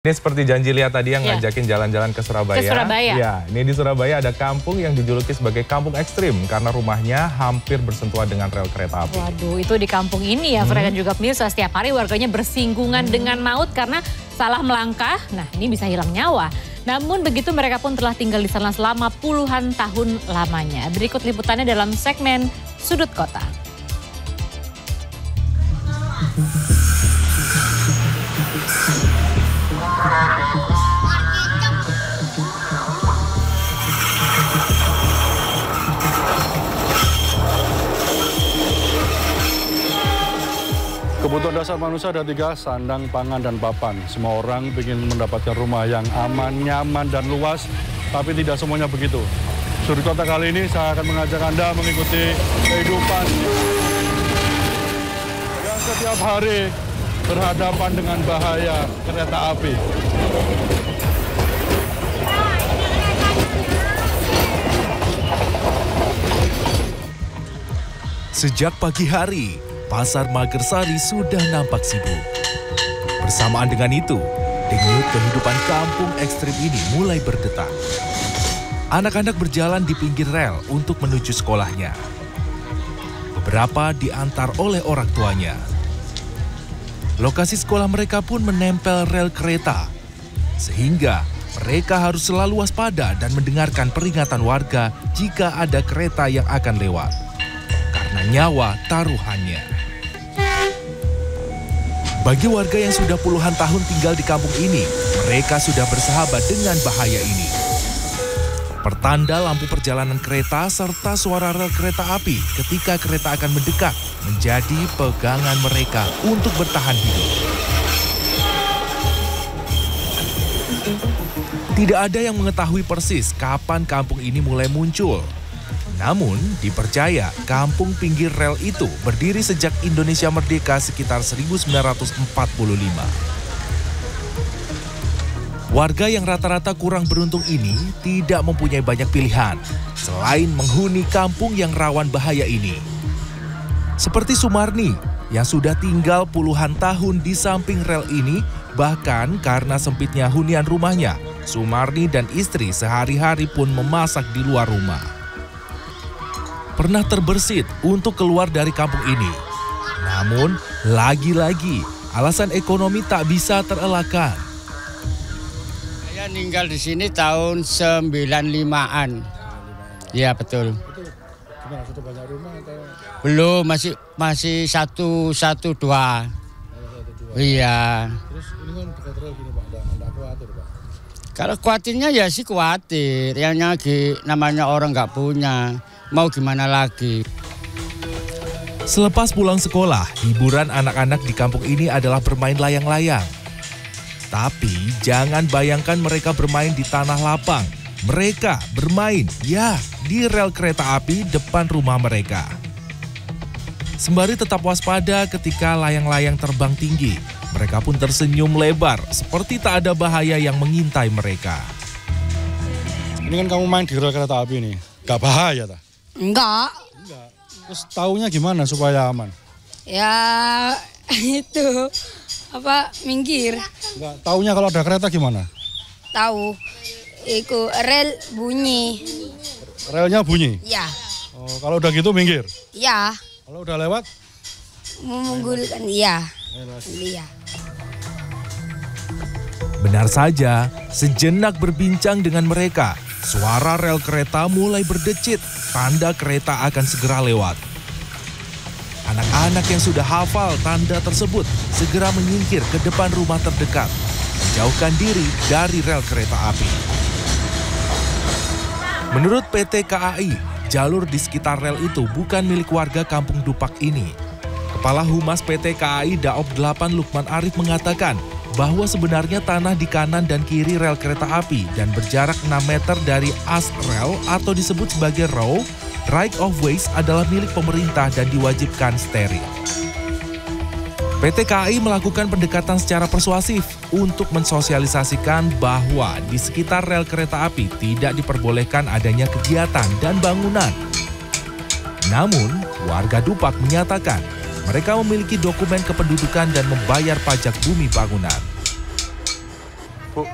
Ini seperti janji Lia tadi yang ngajakin jalan-jalan ke Surabaya. Ke Surabaya? Ya, ini di Surabaya ada kampung yang dijuluki sebagai kampung ekstrim karena rumahnya hampir bersentuhan dengan rel kereta api. Waduh, itu di kampung ini ya, Fred dan juga pemirsa. Setiap hari warganya bersinggungan dengan maut karena salah melangkah. Nah, ini bisa hilang nyawa. Namun begitu mereka pun telah tinggal di sana selama puluhan tahun lamanya. Berikut liputannya dalam segmen Sudut Kota. Kebutuhan dasar manusia ada 3, sandang, pangan, dan papan. Semua orang ingin mendapatkan rumah yang aman, nyaman, dan luas, tapi tidak semuanya begitu. Sudut Kota kali ini saya akan mengajak Anda mengikuti kehidupan yang setiap hari berhadapan dengan bahaya kereta api. Sejak pagi hari, Pasar Magersari sudah nampak sibuk. Bersamaan dengan itu, denyut kehidupan kampung ekstrim ini mulai berdetak. Anak-anak berjalan di pinggir rel untuk menuju sekolahnya. Beberapa diantar oleh orang tuanya. Lokasi sekolah mereka pun menempel rel kereta, sehingga mereka harus selalu waspada dan mendengarkan peringatan warga jika ada kereta yang akan lewat. Karena nyawa taruhannya. Bagi warga yang sudah puluhan tahun tinggal di kampung ini, mereka sudah bersahabat dengan bahaya ini. Pertanda lampu perjalanan kereta serta suara rel kereta api ketika kereta akan mendekat menjadi pegangan mereka untuk bertahan hidup. Tidak ada yang mengetahui persis kapan kampung ini mulai muncul. Namun, dipercaya kampung pinggir rel itu berdiri sejak Indonesia merdeka sekitar 1945. Warga yang rata-rata kurang beruntung ini tidak mempunyai banyak pilihan selain menghuni kampung yang rawan bahaya ini. Seperti Sumarni yang sudah tinggal puluhan tahun di samping rel ini, bahkan karena sempitnya hunian rumahnya, Sumarni dan istri sehari-hari pun memasak di luar rumah. Pernah terbersit untuk keluar dari kampung ini. Namun, lagi-lagi alasan ekonomi tak bisa terelakkan. Saya tinggal di sini tahun 95-an. Iya, betul. Itu gimana, sudah banyak rumah atau? Belum, masih satu dua. Iya. Terus ini kan dekat rel gini Pak, enggak khawatir Pak? Kalau khawatirnya ya sih khawatir. Yang namanya orang nggak punya. Mau gimana lagi? Selepas pulang sekolah, hiburan anak-anak di kampung ini adalah bermain layang-layang. Tapi jangan bayangkan mereka bermain di tanah lapang. Mereka bermain, ya, di rel kereta api depan rumah mereka. Sembari tetap waspada ketika layang-layang terbang tinggi, mereka pun tersenyum lebar seperti tak ada bahaya yang mengintai mereka. Ini kan kamu main di rel kereta api nih, gak bahaya tak? Enggak. Terus taunya gimana supaya aman? Ya itu minggir. Enggak, taunya kalau ada kereta gimana? Tahu. Iku rel bunyi. Relnya bunyi? Ya. Oh, kalau udah gitu minggir? Ya. Kalau udah lewat? Mengunggulkan iya. Iya. Benar saja, sejenak berbincang dengan mereka, suara rel kereta mulai berdecit, tanda kereta akan segera lewat. Anak-anak yang sudah hafal tanda tersebut segera menyingkir ke depan rumah terdekat, menjauhkan diri dari rel kereta api. Menurut PT KAI, jalur di sekitar rel itu bukan milik warga kampung Dupak ini. Kepala Humas PT KAI Daob 8 Lukman Arif mengatakan bahwa sebenarnya tanah di kanan dan kiri rel kereta api dan berjarak 6 meter dari as rel atau disebut sebagai row, right of ways adalah milik pemerintah dan diwajibkan steril. PT KAI melakukan pendekatan secara persuasif untuk mensosialisasikan bahwa di sekitar rel kereta api tidak diperbolehkan adanya kegiatan dan bangunan. Namun, warga Dupak menyatakan mereka memiliki dokumen kependudukan dan membayar pajak bumi bangunan. Bu,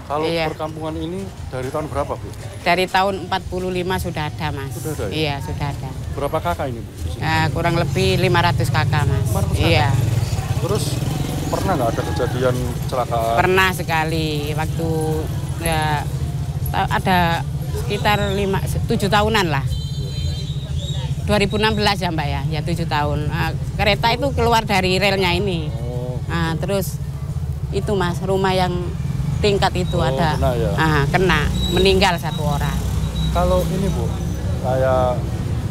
kalau Iya. perkampungan ini dari tahun berapa, Bu? Dari tahun 45 sudah ada, Mas. Sudah ada ya? Iya, sudah ada. Berapa kakak ini, Bu? Di sini? Kurang lebih 500 kakak, Mas. 500 kakak? Iya, Terus pernah nggak ada kejadian kecelakaan? pernah sekali waktu ya, ada sekitar 7 tahunan lah. 2016 ya Mbak ya 7 tahun. Kereta itu keluar dari relnya ini. Oh, Terus itu Mas, rumah yang tingkat itu ada. kena ya? Kena, meninggal 1 orang. Kalau ini, Bu, kayak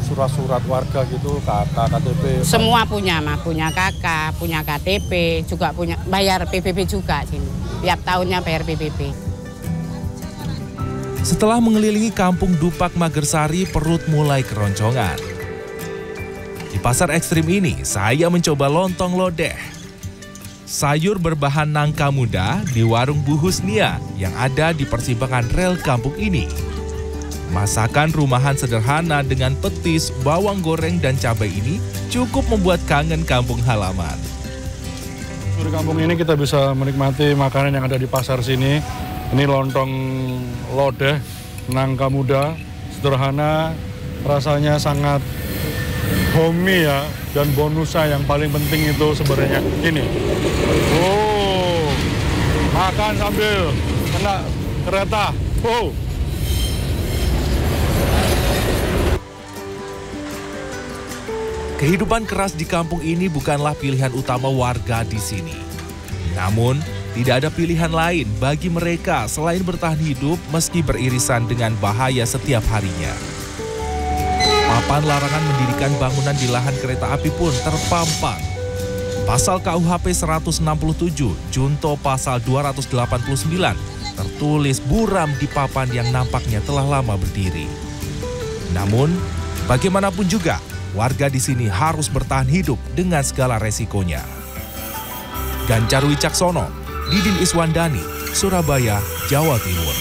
surat-surat warga gitu, KK, KTP. Semua punya, Mas. Punya KK, punya KTP, juga punya bayar PBB juga sini. Tiap tahunnya bayar PBB. Setelah mengelilingi kampung Dupak Magersari, perut mulai keroncongan. Di pasar ekstrim ini, saya mencoba lontong lodeh. Sayur berbahan nangka muda di warung Bu Husnia yang ada di persimpangan rel kampung ini. Masakan rumahan sederhana dengan petis, bawang goreng, dan cabai ini cukup membuat kangen kampung halaman. Di kampung ini kita bisa menikmati makanan yang ada di pasar sini. Ini lontong lodeh, nangka muda, sederhana, rasanya sangat homey ya. Dan bonusnya yang paling penting itu sebenarnya ini. Oh, makan sambil kena kereta. Oh. Kehidupan keras di kampung ini bukanlah pilihan utama warga di sini. Namun, tidak ada pilihan lain bagi mereka selain bertahan hidup meski beririsan dengan bahaya setiap harinya. Papan larangan mendirikan bangunan di lahan kereta api pun terpampang. Pasal KUHP 167, Junto Pasal 289, tertulis buram di papan yang nampaknya telah lama berdiri. Namun, bagaimanapun juga, warga di sini harus bertahan hidup dengan segala resikonya. Ganjar Wicaksono, Didin Iswandani, Surabaya, Jawa Timur.